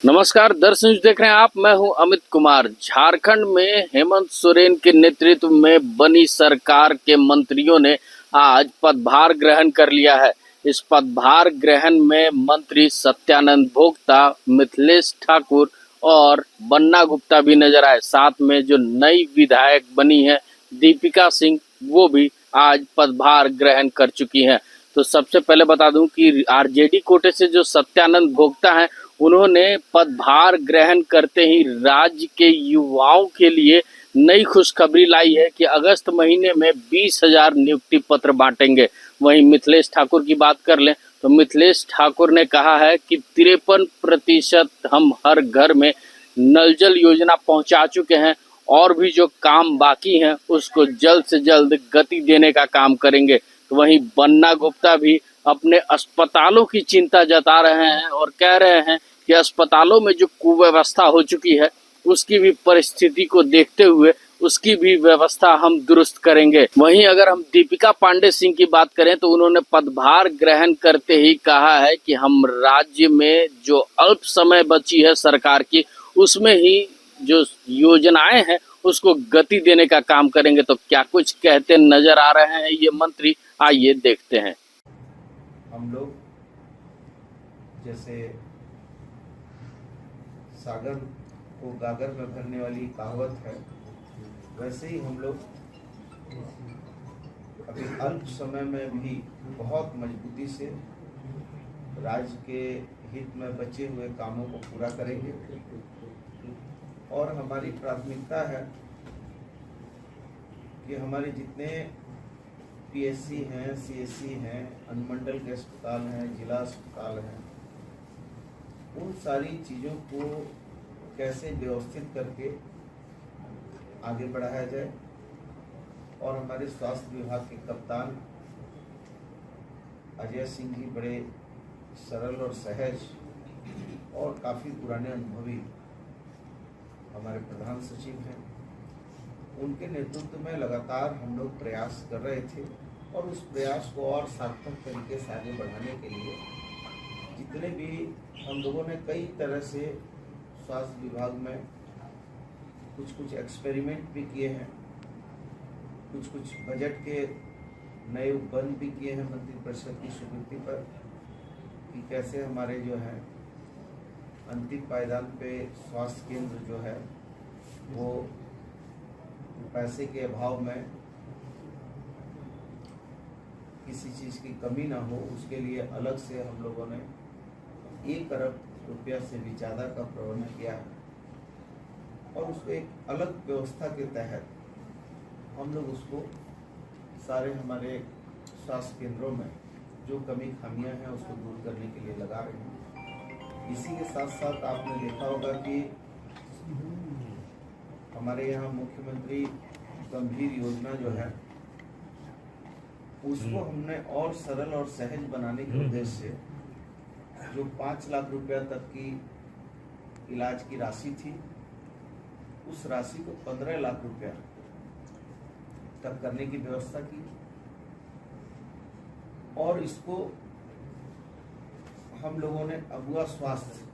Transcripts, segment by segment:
नमस्कार दर्शक देख रहे हैं आप। मैं हूं अमित कुमार। झारखंड में हेमंत सोरेन के नेतृत्व में बनी सरकार के मंत्रियों ने आज पदभार ग्रहण कर लिया है। इस पदभार ग्रहण में मंत्री सत्यानंद भोक्ता, मिथिलेश ठाकुर और बन्ना गुप्ता भी नजर आए। साथ में जो नई विधायक बनी है दीपिका सिंह, वो भी आज पदभार ग्रहण कर चुकी हैं। तो सबसे पहले बता दूं कि आरजेडी कोटे से जो सत्यानंद भोक्ता हैं, उन्होंने पदभार ग्रहण करते ही राज्य के युवाओं के लिए नई खुशखबरी लाई है कि अगस्त महीने में 20,000 नियुक्ति पत्र बांटेंगे। वहीं मिथिलेश ठाकुर की बात कर लें तो मिथिलेश ठाकुर ने कहा है कि 53% हम हर घर में नल जल योजना पहुंचा चुके हैं और भी जो काम बाकी हैं उसको जल्द से जल्द गति देने का काम करेंगे। तो वहीं बन्ना गुप्ता भी अपने अस्पतालों की चिंता जता रहे हैं और कह रहे हैं कि अस्पतालों में जो कुव्यवस्था हो चुकी है उसकी भी परिस्थिति को देखते हुए उसकी भी व्यवस्था हम दुरुस्त करेंगे। वहीं अगर हम दीपिका पांडे सिंह की बात करें तो उन्होंने पदभार ग्रहण करते ही कहा है कि हम राज्य में जो अल्प समय बची है सरकार की, उसमें ही जो योजनाएं हैं उसको गति देने का काम करेंगे। तो क्या कुछ कहते नजर आ रहे हैं ये मंत्री, आइए देखते हैं। हम लोग जैसे सागर को गागर में भरने वाली कहावत है, वैसे ही हम लोग अभी अल्प समय में भी बहुत मजबूती से राज्य के हित में बचे हुए कामों को पूरा करेंगे। और हमारी प्राथमिकता है कि हमारे जितने पीएससी हैं, सीएससी हैं, अनुमंडल के अस्पताल हैं, जिला अस्पताल हैं, उन सारी चीज़ों को कैसे व्यवस्थित करके आगे बढ़ाया जाए। और हमारे स्वास्थ्य विभाग के कप्तान अजय सिंह जी बड़े सरल और सहज और काफ़ी पुराने अनुभवी हमारे प्रधान सचिव हैं। उनके नेतृत्व में लगातार हम लोग प्रयास कर रहे थे और उस प्रयास को और सार्थक तरीके से आगे बढ़ाने के लिए जितने भी हम लोगों ने कई तरह से स्वास्थ्य विभाग में कुछ एक्सपेरिमेंट भी किए हैं, कुछ बजट के नए उपबंध भी किए हैं मंत्रिपरिषद की स्वीकृति पर कि कैसे हमारे जो है अंतिम पायदान पे स्वास्थ्य केंद्र जो है वो पैसे के अभाव में किसी चीज़ की कमी ना हो, उसके लिए अलग से हम लोगों ने 1 अरब रुपया से भी ज़्यादा का प्रबंध किया है। और उसको एक अलग व्यवस्था के तहत हम लोग उसको सारे हमारे स्वास्थ्य केंद्रों में जो कमी खामियां हैं उसको दूर करने के लिए लगा रहे हैं। इसी के साथ साथ आपने देखा होगा कि हमारे यहाँ मुख्यमंत्री गंभीर योजना जो है उसको हमने और सरल और सहज बनाने के उद्देश्य से जो 5 लाख रुपया तक की इलाज की राशि थी, उस राशि को 15 लाख रुपया तक करने की व्यवस्था की। और इसको हम लोगों ने अगुआ स्वास्थ्य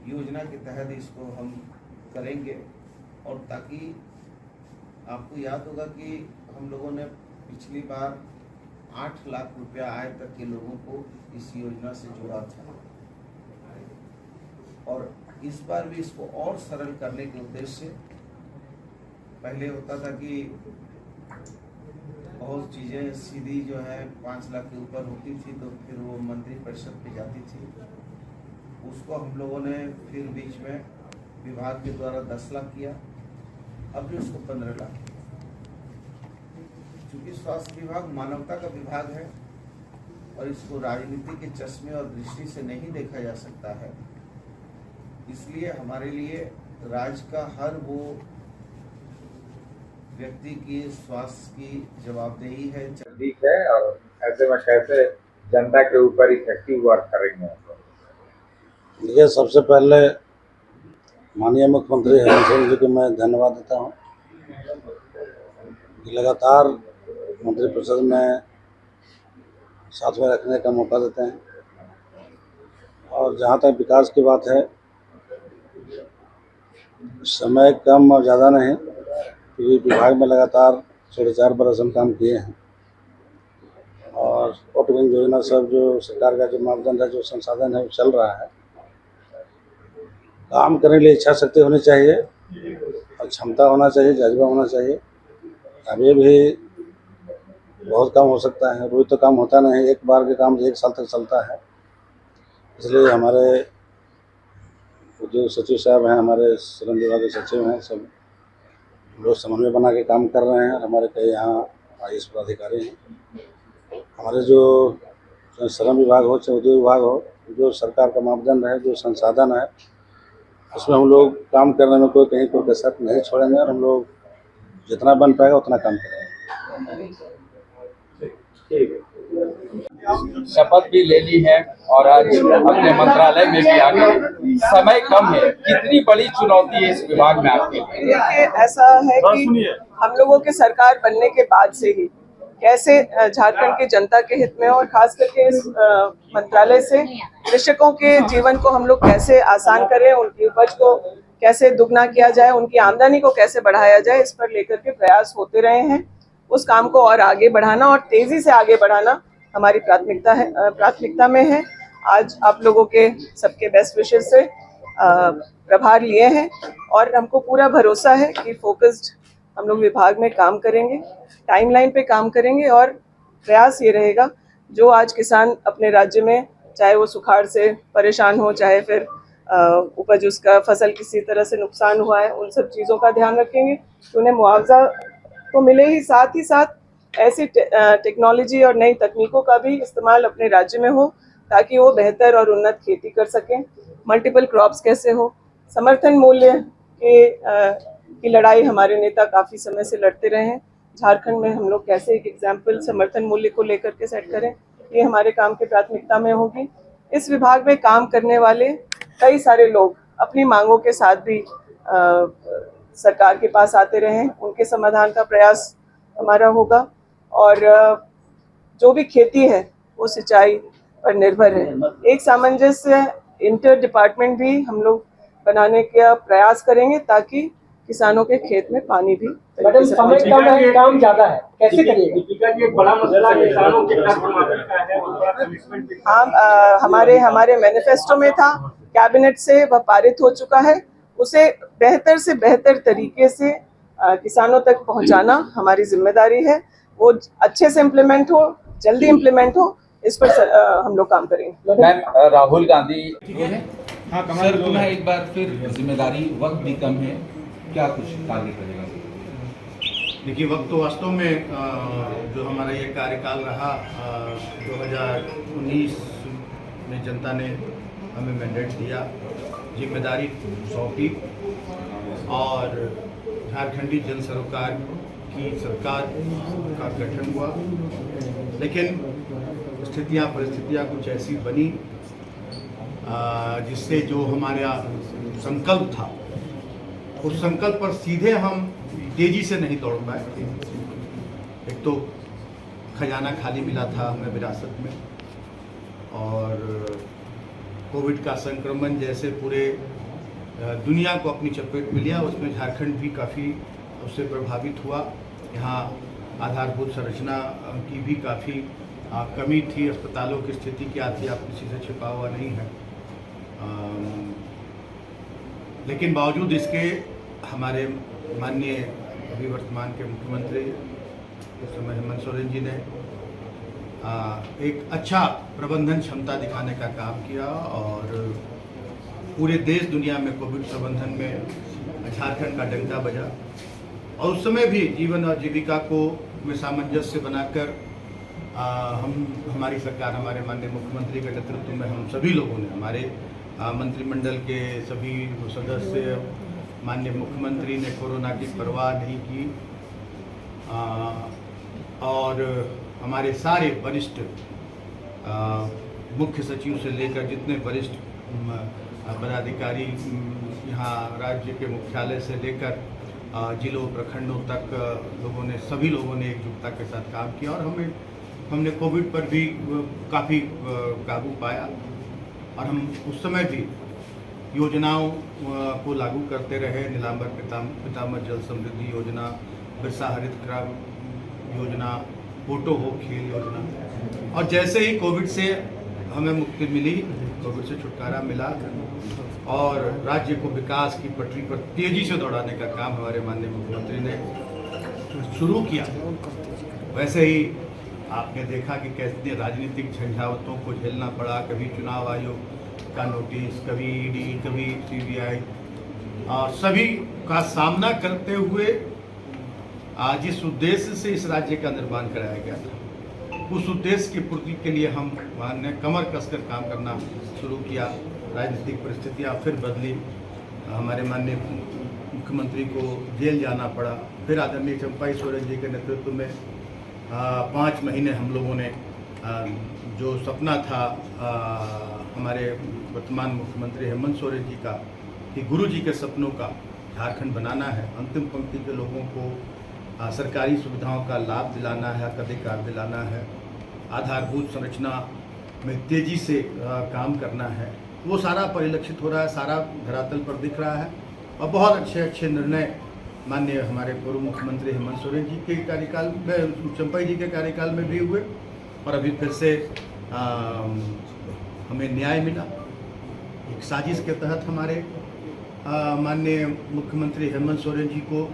योजना के तहत इसको हम करेंगे। और ताकि आपको याद होगा कि हम लोगों ने पिछली बार 8 लाख रुपया आय तक के लोगों को इस योजना से जोड़ा था और इस बार भी इसको और सरल करने के उद्देश्य से, पहले होता था कि बहुत चीज़ें सीधी जो है 5 लाख के ऊपर होती थी तो फिर वो मंत्रिपरिषद पे जाती थी, उसको हम लोगों ने फिर बीच में विभाग के द्वारा 10 लाख किया, अब भी उसको 15 लाख। चूँकि स्वास्थ्य विभाग मानवता का विभाग है और इसको राजनीति के चश्मे और दृष्टि से नहीं देखा जा सकता है, इसलिए हमारे लिए राज्य का हर वो व्यक्ति की स्वास्थ्य की जवाबदेही है। ठीक है, और ऐसे में कैसे जनता के ऊपर इफेक्टिव वर्क करेंगे। देखिए, सबसे पहले माननीय मुख्यमंत्री हेमंत सोरेन जी को मैं धन्यवाद देता हूँ कि लगातार मंत्रिपरिषद में साथ में रखने का मौका देते हैं और जहाँ तक विकास की बात है, समय कम और ज़्यादा नहीं, क्योंकि विभाग में लगातार 4.5 बरस हम काम किए हैं और ऑटोविंग योजना सब जो सरकार का जो मापदंड है, जो संसाधन है, वो चल रहा है। काम करने के लिए इच्छा शक्ति होनी चाहिए और क्षमता होना चाहिए, जज्बा होना चाहिए। अभी भी बहुत काम हो सकता है, रोज तो काम होता नहीं, एक बार के काम 1 साल तक चलता है। इसलिए हमारे जो सचिव साहब हैं, हमारे श्रम विभाग के सचिव हैं, सब लोग समन्वय बना के काम कर रहे हैं। और हमारे कई यहाँ IAS पदाधिकारी हैं। हमारे जो श्रम विभाग हो, चाहे उद्योग विभाग हो, जो सरकार का मापदंड है, जो संसाधन है, उसमें हम लोग काम करने में कहीं कोई कसर नहीं छोड़ेंगे और हम लोग जितना बन पाएगा उतना काम करेंगे। शपथ भी ले ली है और आज अपने मंत्रालय में भी आ गए। समय कम है, कितनी बड़ी चुनौती है इस विभाग में आपके लिए? देखिए, ऐसा है कि हम लोगों के सरकार बनने के बाद से ही कैसे झारखंड की जनता के हित में और खास करके इस मंत्रालय से कृषकों के जीवन को हम लोग कैसे आसान करें, उनकी उपज को कैसे दुगना किया जाए, उनकी आमदनी को कैसे बढ़ाया जाए, इस पर लेकर के प्रयास होते रहे हैं। उस काम को और आगे बढ़ाना और तेजी से आगे बढ़ाना हमारी प्राथमिकता में है। आज आप लोगों के सबके बेस्ट विशेस से प्रभार लिए हैं और हमको पूरा भरोसा है कि फोकस्ड हम लोग विभाग में काम करेंगे, टाइमलाइन पे काम करेंगे और प्रयास ये रहेगा, जो आज किसान अपने राज्य में, चाहे वो सुखाड़ से परेशान हो, चाहे फिर उपज उसका फसल किसी तरह से नुकसान हुआ है, उन सब चीज़ों का ध्यान रखेंगे कि उन्हें मुआवजा तो मिले ही, साथ ऐसी टेक्नोलॉजी और नई तकनीकों का भी इस्तेमाल अपने राज्य में हो ताकि वो बेहतर और उन्नत खेती कर सकें। मल्टीपल क्रॉप्स कैसे हो, समर्थन मूल्य की लड़ाई हमारे नेता काफ़ी समय से लड़ते रहे हैं। झारखंड में हम लोग कैसे एक एग्जाम्पल समर्थन मूल्य को लेकर के सेट करें, ये हमारे काम की प्राथमिकता में होगी। इस विभाग में काम करने वाले कई सारे लोग अपनी मांगों के साथ भी सरकार के पास आते रहे हैं, उनके समाधान का प्रयास हमारा होगा। और जो भी खेती है वो सिंचाई पर निर्भर है। एक सामंजस्य इंटर डिपार्टमेंट भी हम लोग बनाने का प्रयास करेंगे ताकि किसानों के खेत में पानी भी मैडम समय कम है, काम ज्यादा है, कैसे करिएगा? एक बड़ा मसला किसानों के हाँ, हमारे मैनिफेस्टो में था, कैबिनेट से वह पारित हो चुका है। उसे बेहतर से बेहतर तरीके से किसानों तक पहुंचाना हमारी जिम्मेदारी है। वो अच्छे से इम्प्लीमेंट हो, जल्दी इम्प्लीमेंट हो, इस पर हम लोग काम करेंगे। मैम, राहुल गांधी सर पुनः एक बार फिर जिम्मेदारी, वक्त भी कम है, क्या कुछ टारगेट रहेगा? देखिए, वक्त तो वास्तव में जो हमारा ये कार्यकाल रहा 2019 में जनता ने हमें मैंडेट दिया, जिम्मेदारी सौंपी और झारखंडी जन सरोकार की सरकार का गठन हुआ। लेकिन परिस्थितियां कुछ ऐसी बनी जिससे जो हमारा संकल्प था, उस संकल्प पर सीधे हम तेजी से नहीं दौड़ पाए। एक तो खजाना खाली मिला था हमें विरासत में, और कोविड का संक्रमण जैसे पूरे दुनिया को अपनी चपेट में लिया, उसमें झारखंड भी काफ़ी उससे प्रभावित हुआ। यहाँ आधारभूत संरचना की भी काफ़ी कमी थी, अस्पतालों की स्थिति क्या थी, आप किसी से छिपा हुआ नहीं है। लेकिन बावजूद इसके हमारे माननीय अभी वर्तमान के मुख्यमंत्री उस समय हेमंत सोरेन जी ने एक अच्छा प्रबंधन क्षमता दिखाने का काम किया और पूरे देश दुनिया में कोविड प्रबंधन में झारखंड का डंका बजा। और उस समय भी जीवन और जीविका को में सामंजस्य बनाकर हमारी सरकार, हमारे माननीय मुख्यमंत्री के नेतृत्व में हम सभी लोगों ने, हमारे मंत्रिमंडल के सभी सदस्य, माननीय मुख्यमंत्री ने कोरोना की परवाह नहीं की और हमारे सारे वरिष्ठ मुख्य सचिव से लेकर जितने वरिष्ठ पदाधिकारी यहाँ राज्य के मुख्यालय से लेकर जिलों प्रखंडों तक सभी लोगों ने एकजुटता के साथ काम किया और हमने कोविड पर भी काफ़ी काबू पाया। और हम उस समय भी योजनाओं को लागू करते रहे। नीलांबर पितामह जल समृद्धि योजना, बिरसा हरित क्राम योजना, फोटो हो खेल योजना। और जैसे ही कोविड से हमें मुक्ति मिली, कोविड से छुटकारा मिला और राज्य को विकास की पटरी पर तेजी से दौड़ाने का काम हमारे माननीय मुख्यमंत्री ने शुरू किया, वैसे ही आपने देखा कि कैसे राजनीतिक झंझावतों को झेलना पड़ा। कभी चुनाव आयोग का नोटिस, कभी ईडी, कभी सीबीआई, और सभी का सामना करते हुए जिस उद्देश्य से इस राज्य का निर्माण कराया गया था, उस उद्देश्य की पूर्ति के लिए हम ने कमर कसकर काम करना शुरू किया। राजनीतिक परिस्थितियां फिर बदली, हमारे माननीय मुख्यमंत्री को जेल जाना पड़ा। फिर आदरणीय चंपाई सोरेन जी के नेतृत्व में 5 महीने हम लोगों ने जो सपना था हमारे वर्तमान मुख्यमंत्री हेमंत सोरेन जी का, कि गुरु जी के सपनों का झारखंड बनाना है, अंतिम पंक्ति के लोगों को सरकारी सुविधाओं का लाभ दिलाना है, अधिकार दिलाना है, आधारभूत संरचना में तेजी से काम करना है, वो सारा परिलक्षित हो रहा है, सारा धरातल पर दिख रहा है। और बहुत अच्छे अच्छे निर्णय माननीय हमारे पूर्व मुख्यमंत्री हेमंत सोरेन जी के कार्यकाल में, चंपाई जी के कार्यकाल में भी हुए। और अभी फिर से हमें न्याय मिला। एक साजिश के तहत हमारे माननीय मुख्यमंत्री हेमंत सोरेन जी को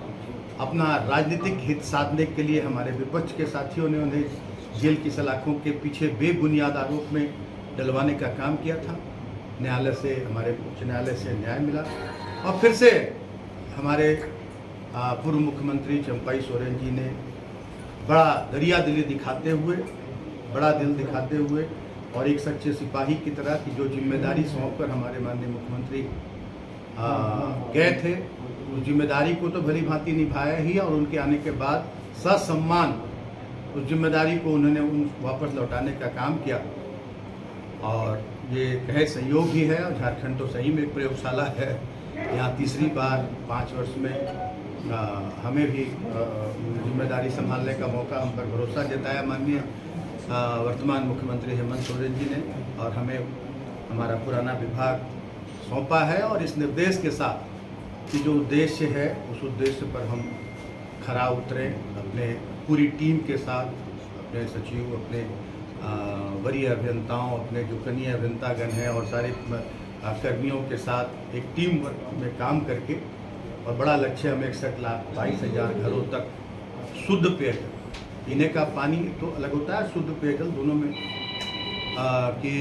अपना राजनीतिक हित साधने के लिए हमारे विपक्ष के साथियों ने उन्हें जेल की सलाखों के पीछे बेबुनियाद आरोप में डलवाने का काम किया था। न्यायालय से, हमारे उच्च न्यायालय से न्याय मिला और फिर से हमारे पूर्व मुख्यमंत्री चंपाई सोरेन जी ने बड़ा दरिया दिली दिखाते हुए, बड़ा दिल दिखाते हुए और एक सच्चे सिपाही की तरह की जो जिम्मेदारी सौंपकर हमारे माननीय मुख्यमंत्री गए थे, उस जिम्मेदारी को तो भली भांति निभाया ही, और उनके आने के बाद ससम्मान उस जिम्मेदारी को उन्होंने वापस लौटाने का काम किया। और ये कहे संयोग ही है, और झारखंड तो सही में एक प्रयोगशाला है। यहाँ तीसरी बार 5 वर्ष में हमें भी जिम्मेदारी संभालने का मौका, हम पर भरोसा जताया माननीय वर्तमान मुख्यमंत्री हेमंत सोरेन जी ने, और हमें हमारा पुराना विभाग सौंपा है। और इस निर्देश के साथ कि जो उद्देश्य है, उस उद्देश्य पर हम खरा उतरें अपने पूरी टीम के साथ, अपने सचिव, अपने वरीय अभियंताओं, अपने जो कनीय अभियंतागण हैं और सारे कर्मियों के साथ एक टीम वर्क में काम करके, और बड़ा लक्ष्य हमें 61,22,000 घरों तक शुद्ध पेयजल, पीने का पानी तो अलग होता है, शुद्ध पेयजल दोनों में कि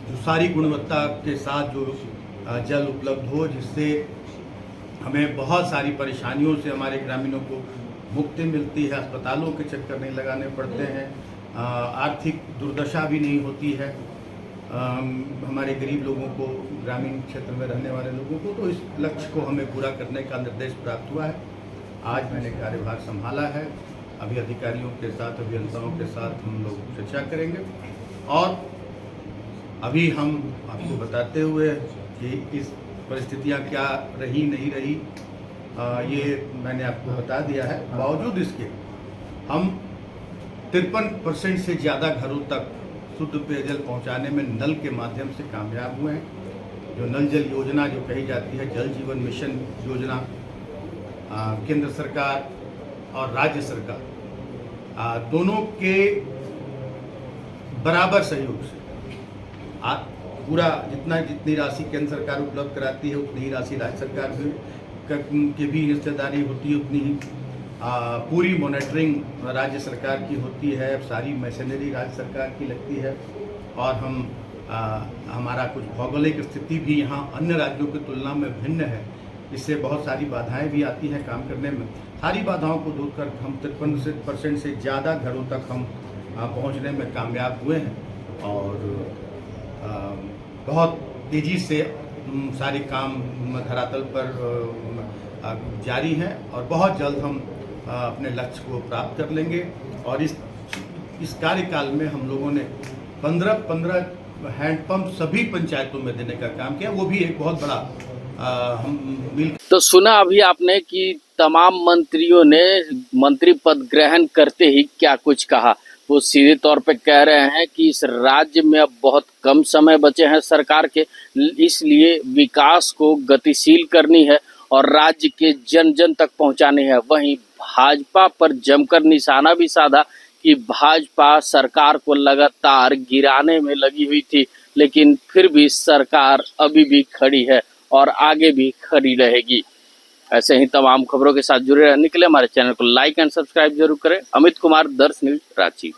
जो सारी गुणवत्ता के साथ जो जल उपलब्ध हो, जिससे हमें बहुत सारी परेशानियों से हमारे ग्रामीणों को मुक्ति मिलती है, अस्पतालों के चक्कर नहीं लगाने पड़ते हैं, आर्थिक दुर्दशा भी नहीं होती है हमारे गरीब लोगों को, ग्रामीण क्षेत्र में रहने वाले लोगों को। तो इस लक्ष्य को हमें पूरा करने का निर्देश प्राप्त हुआ है। आज मैंने कार्यभार संभाला है, अभी अधिकारियों के साथ, अभियंताओं के साथ हम लोग चर्चा करेंगे, और अभी हम आपको बताते हुए कि इस परिस्थितियाँ क्या रही नहीं रही, ये मैंने आपको बता दिया है। बावजूद इसके हम 53% से ज़्यादा घरों तक शुद्ध पेयजल पहुंचाने में नल के माध्यम से कामयाब हुए हैं। जो नल जल योजना जो कही जाती है, जल जीवन मिशन योजना, केंद्र सरकार और राज्य सरकार दोनों के बराबर सहयोग से पूरा जितनी राशि केंद्र सरकार उपलब्ध कराती है, उतनी ही राशि राज्य सरकार की भी हिस्सेदारी होती है, उतनी ही पूरी मॉनिटरिंग राज्य सरकार की होती है, सारी मशीनरी राज्य सरकार की लगती है। और हम हमारा कुछ भौगोलिक स्थिति भी यहाँ अन्य राज्यों की तुलना में भिन्न है, इससे बहुत सारी बाधाएं भी आती हैं काम करने में। सारी बाधाओं को दूर कर हम 53% से ज़्यादा घरों तक हम पहुँचने में कामयाब हुए हैं, और बहुत तेज़ी से सारे काम धरातल पर जारी हैं, और बहुत जल्द हम अपने लक्ष्य को प्राप्त कर लेंगे। और इस कार्यकाल में हम लोगों ने 15 हैंडपंप सभी पंचायतों में देने का काम किया, वो भी एक बहुत बड़ा हम मिल। तो सुना अभी आपने कि तमाम मंत्रियों ने मंत्री पद ग्रहण करते ही क्या कुछ कहा। वो सीधे तौर पे कह रहे हैं कि इस राज्य में अब बहुत कम समय बचे हैं सरकार के, इसलिए विकास को गतिशील करनी है और राज्य के जन जन तक पहुंचानी है। वहीं भाजपा पर जमकर निशाना भी साधा कि भाजपा सरकार को लगातार गिराने में लगी हुई थी, लेकिन फिर भी सरकार अभी भी खड़ी है और आगे भी खड़ी रहेगी। ऐसे ही तमाम खबरों के साथ जुड़े रहने के लिए हमारे चैनल को लाइक एंड सब्सक्राइब जरूर करें। अमित कुमार, दर्श न्यूज, रांची।